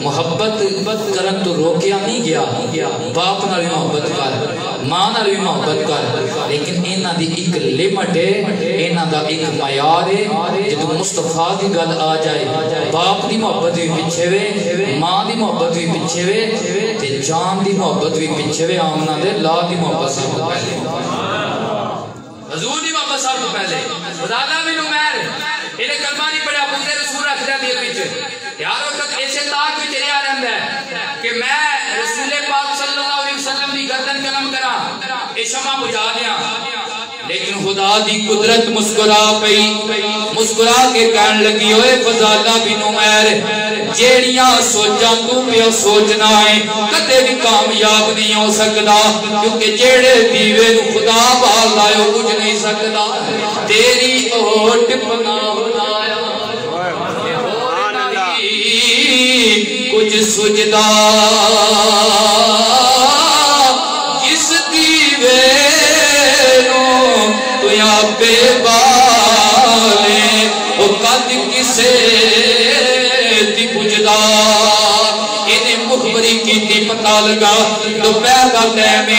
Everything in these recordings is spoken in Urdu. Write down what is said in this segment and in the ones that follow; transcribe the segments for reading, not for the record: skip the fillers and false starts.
محبت کرن تو روکیا نہیں گیا، باپ نال بھی محبت کر، ماں نال بھی محبت کر، لیکن اینا دی ایک لمٹ ہے، اینا دا ایک معیار ہے۔ جب مصطفیٰ دی گل آ جائے، باپ دی محبت بھی پیچھے وے، ماں دی محبت بھی پیچھے وے، تے جان دی محبت بھی پیچھے وے، آمنہ دے لا دی محبت سب کو پہلے، حضور دی محبت سب کو پہلے۔ خدا بن عمیر انہیں کلمہ نہیں پڑھا، پوچھے رسول رکھ دیا دل وچ، یار وقت ایسے تاک وچ رہا رہندا ہے کہ میں رسول پاک صلی اللہ علیہ وسلم دی گردن قلم کرا، اے شمع بجھا دیا، لیکن خدا دی قدرت مسکرا پئی، مسکرا کے کہن لگی ہوئے فضالہ بن عمیر جیڑیاں سوچاں تو پیا سوچنا ہے کدے بھی کامیاب نہیں ہو سکتا، کیونکہ جیڑے دیوے نو خدا بال لائے ہو کچھ نہیں سکتا، تیری اوٹ پناہ بنایا کچھ سجدہ جس دیوے نو تو یا پہ بالے او قد کسے دی پجدہ، انہیں مخبری کی تھی پتہ لگا دوپہر دا ٹائم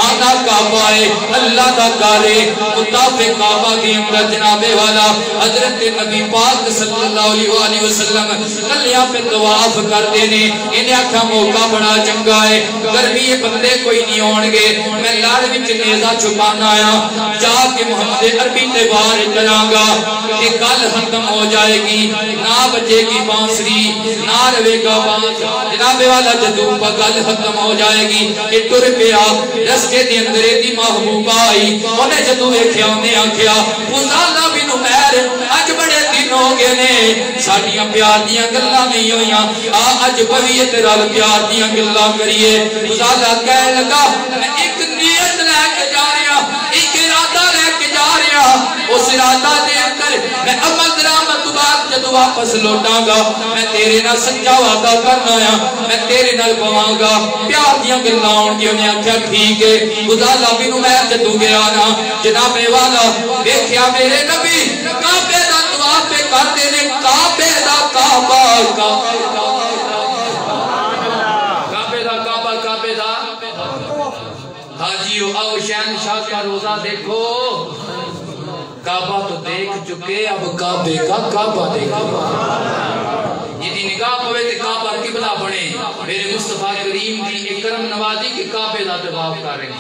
آنا کعبہ ہے، اللہ دا کارے مطابق کعبہ کی امرت جناب والا حضرت نبی پاک صلی اللہ علیہ وسلم کلیاں پہ طواف کر دینے، انہیں آکھا موقع بڑا چنگا ہے، گرمی بندے کوئی نہیں ہونگے، میں لاڑ وچ نیزہ چھپانا آیا، جا کے محمد عربی تے باہر کرانگا کہ کل ختم ہو جائے گی، نہ بجے گی بانسری، نہ روے گا بانس، جناب والا جدو پگل ختم ہو جائے گی، کہ ٹر پیا رستے دی اندرے دی محبوبہ آئی، انہیں جدو ایکھیا انہیں آکھیا فضالہ بن عمیر اج بڑے دن ہو گئے نے ساڑیاں پیار دیاں گلہ نہیں ہویاں، اج بویت رال پیار دیاں گلہ کریے۔ فضالہ کہہ لگا میں ایک نیت لے کے جا رہا، ایک ارادہ لے کے جا رہا، اس ارادہ دے کر میں عمل درامت بعد جدو واپس لوٹاں گا میں تیرے نال سچا وعدہ کرنا ہے، میں تیرے نال پواں گا، پیار دیاں گلاں ہون گی۔ انہیں آکھیا ٹھیک ہے۔ فضالہ بن عمیر جدو گیا نا جناب والا دیکھیا میرے نبی کعبے دا طواف پہ کر دینے، کعبے دا کعبہ حاجیو آؤ شہنشاہ کا روزہ دیکھو، کعبہ تو دیکھ چکے اب کعبے کا کعبہ دیکھو، جدی نگاہ پوے تے کعبہ قبلہ بنے، میرے مصطفیٰ کریم دی اکرم نوازی کے کعبے دا طواف کر رہے ہیں۔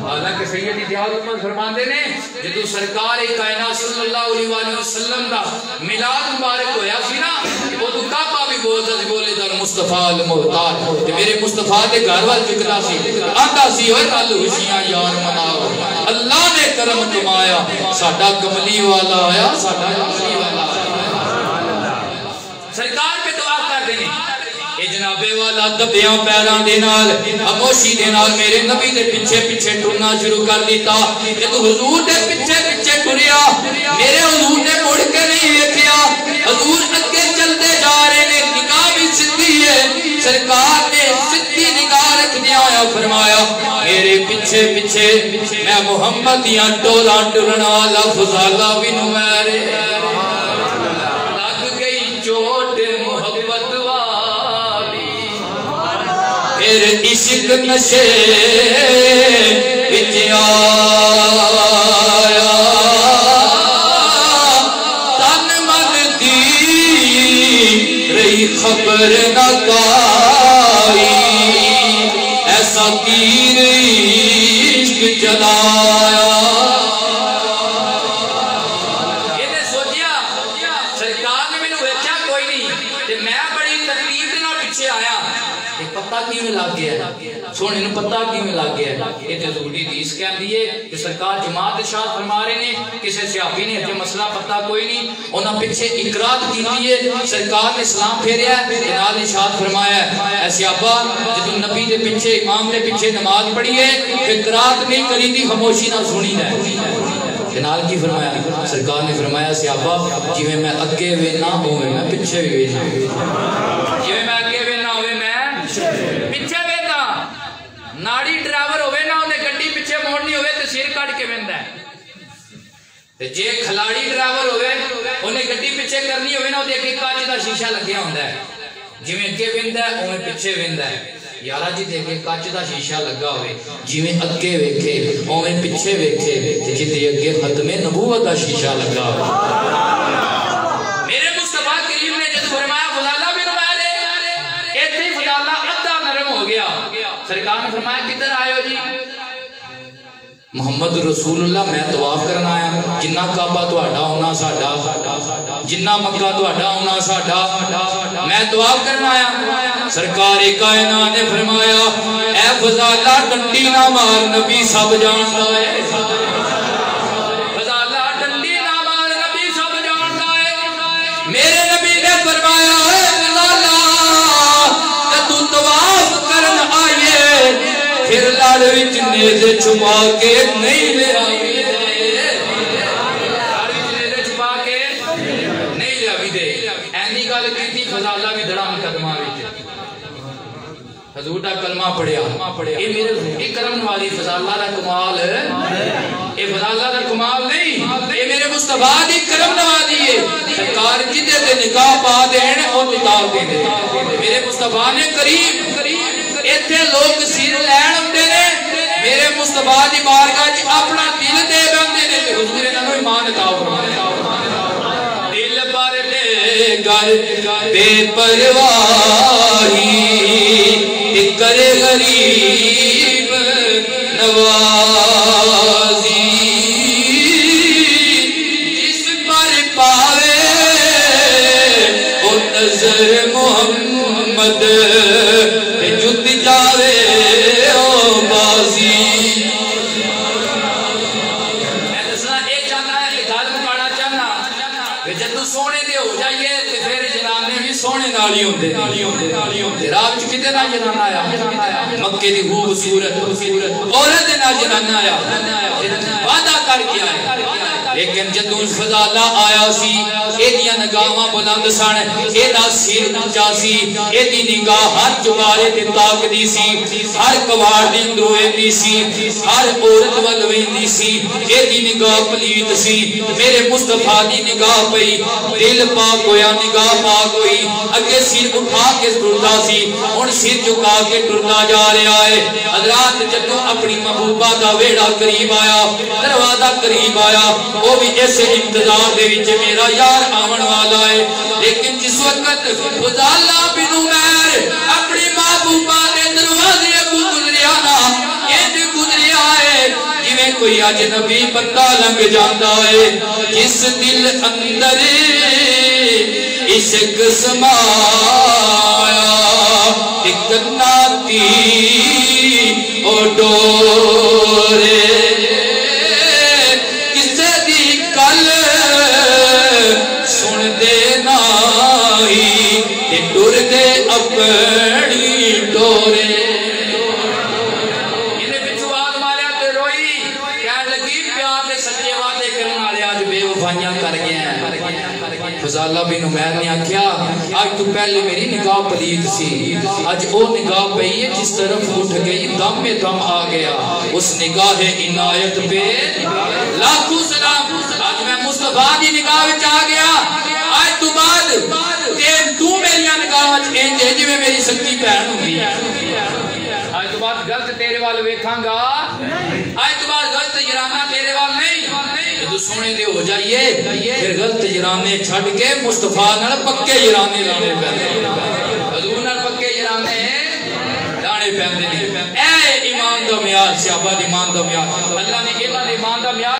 حالانکہ سیدی دیار عمر فرماندے نے جدو سرکار کائنات صلی اللہ علیہ وسلم دا میلاد مبارک ہویا سی نا، وہ تو کعبہ بھی بولتا سی، بولے در مصطفیٰ المحتاج، میرے مصطفیٰ دے گھر وال چکتا سی، آتا سی ہوئے کل خوشیاں یار مناؤ، اللہ نے کرم کمایا، ساڈا کملی والا آیا، ساڈا کملی والا آیا، سرکار پہ دعا کر دینے۔ اے جناب والا دبیاں پیران دے نال خاموشی دے نال میرے نبی دے پیچھے پیچھے ٹرنا شروع کر دیتا، جدو حضور دے پیچھے پیچھے ٹریا میرے حضور نے مڑ کے نہیں دیکھیا، حضور اگے چلتے جا رہے نے، نگاہ بھی سدھی ہے، سرکار نے سدھی نگاہ رکھنے آیا، فرمایا میرے پیچھے پیچھے میں محمد دیاں ٹولا ٹرنا والا فضالہ بن عمیر لگ گئی چوٹ محبت والی، پھر عشق نشے وچ آیا، تن من دی رہی خبر نہ کائی، ایسا تیر عشق چلایا۔ یہ نے سوچیا سرکار نے میں نے ویچا کوئی نہیں، کہ میں بڑی تکلیف نہ پیچھے آیا، پتہ کیوں لگ گیا سونے نے پتہ کیوں لگ گیا، یہ تے ضروری حدیث کہہ دیئے کہ سرکار جماعت ارشاد فرما رہے نے، کسی صحابی نے ہجے مسئلہ پتہ کوئی نہیں، انہاں پیچھے اقرار کی دیئے، سرکار نے سلام پھیریا ہے، جناب ارشاد فرمایا ہے اے صحابہ جدو نبی دے پیچھے امام دے پیچھے نماز پڑھی ہے، اقرار نہیں کری دی، خاموشی نہ سنی ہے۔ جناب کی فرمایا، سرکار نے فرمایا صحابہ جی میں اگے وینا ہوئے میں پیچھے بھی وینا، جی میں اگے وینا ہوئے میں پیچھے وینا، ناڑی ڈرائیور ہوئے نا انہیں گڈی پیچھے موڑنی ہوئے تو سیر کٹ کے ویندا ہے، جے کھلاڑی ڈرائیور ہوئے انہیں گڈی پیچھے کرنی ہوئے نا وہ دیکھ کے کانچ دا شیشہ لگیا ہوندا ہے، جویں اگے ویندا ہے اوویں پیچھے ویندا ہے یارا جی دیکھے کچ دا شیشہ لگا ہوئے جویں اگے ویکھے اوویں پیچھے ویکھے تے جدے اگے ختم نبوت دا شیشہ لگا ہوئے میرے مصطفیٰ کریم نے جب فرمایا فضالہ بن عمیر ایتھے فضالہ ادھا نرم ہو گیا سرکار نے فرمایا کدھر آئے ہو جی محمد رسول اللہ میں طواف کرنا آیا جنہ کعبہ تہاڈا ہونا ساڈا جنہ مکہ تہاڈا ہونا ساڈا میں طواف کرنا آیا سرکار کائنات نے فرمایا اے فضالہ ڈنڈی نہ مار نبی سب جاندا ہے فضالہ ڈنڈی نہ مار نبی سب جاندا ہے میرے نبی نے فرمایا اے فضالہ کہ تو طواف کرن آئے پھر لڑ وچ نیزے چھپا کے نہیں لے آئی فضالہ بھی دڑا مقدمہ حضور دا کلمہ پڑھیا یہ میرے کرم والی فضالہ دا کمال یہ فضالہ دا کمال نہیں یہ میرے مصطفیٰ دی کرم نوازی ہے سرکار جدے دے نگاہ پا دین اور اتار دین میرے مصطفیٰ نے کریم ایتھے لوگ سیر لین ہوندے نے میرے مصطفیٰ دی بارگاہ وچ اپنا دل دے بندے نے حضور انہاں نوں ایمان عطا فرمایا دل پر لے گر بے پرواہی کرے غریب نوازی جس پر پاوے او نظر محمد جت جاوے او بازی میں دسنا ایک چاہتا ہے کہ گل مکانا چاہنا کہ جدو سونے دے ہو جائیے تو پھر جنانے بھی سونے نالی ہوندے رات کتے نہ جنانا آیا مکے دی خوبصورت عورت نہ جنانا آیا وعدہ کر کے آیا لیکن جدو فضالہ آیا سی ایدیاں نگاہاں بلند سن ایدہ سیر اونچا سی ایدی نگاہ ہر چبارے تے تاک دی سی ہر کواڑ دی اندروے دی سی ہر عورت والوین دی سی ایدی نگاہ پلیت سی میرے مصطفیٰ دی نگاہ پئی دل پاک ہویا نگاہ پاک ہوئی اگے سیر اٹھا کے ٹرتا سی ان سیر جھکا کے ٹرتا جا رہا ہے حضرات جدو اپنی محبوبہ دا ویڑا قریب آیا دروازہ قریب آیا وہ بھی ایسے انتظار دے وچ میرا یار آمن والا ہے لیکن جس وقت فضالہ بن عمیر اپنی محبوبہ دے دروازے کو گزریا نا انج گزریا ہے جویں کوئی اجنبی بندہ لنگ جاندا ہے جس دل اندر عشق سمایا ایک ناتی او ڈورے اپنی ڈورے انہیں پچھو آگ ماریا تے روئی کہنے لگی پیار دے سچے وعدے کرنے والے آج بے وفائیاں کر گئے ہیں فضالہ بن عمیر نے آکھیا آج تو پہلے میری نگاہ پلید سی آج او نگاہ پئی ہے جس طرف اٹھ گئی دم میں دم آ گیا اس نگاہ عنایت پہ لاکھوں سلام آج میں مصطفیٰ دی نگاہ وچ آ گیا آج تو بعد تو میری نگاہ وچ انج ہے جویں میری سچی بہن ہوندی آج تو بعد غلط تیرے وال ویکھاں گا آج تو بعد غلط یارانہ تیرے وال نہیں جدو سونے دے ہو جائیے پھر غلط یارانے چھڈ کے مصطفیٰ نال پکے یارانے لانے پیندے حضور نال پکے یارانے لانے پیندے اے ایمان دا معیار صحابہ دی ایمان دا معیار اللہ نے انہاں دے ایمان دا معیار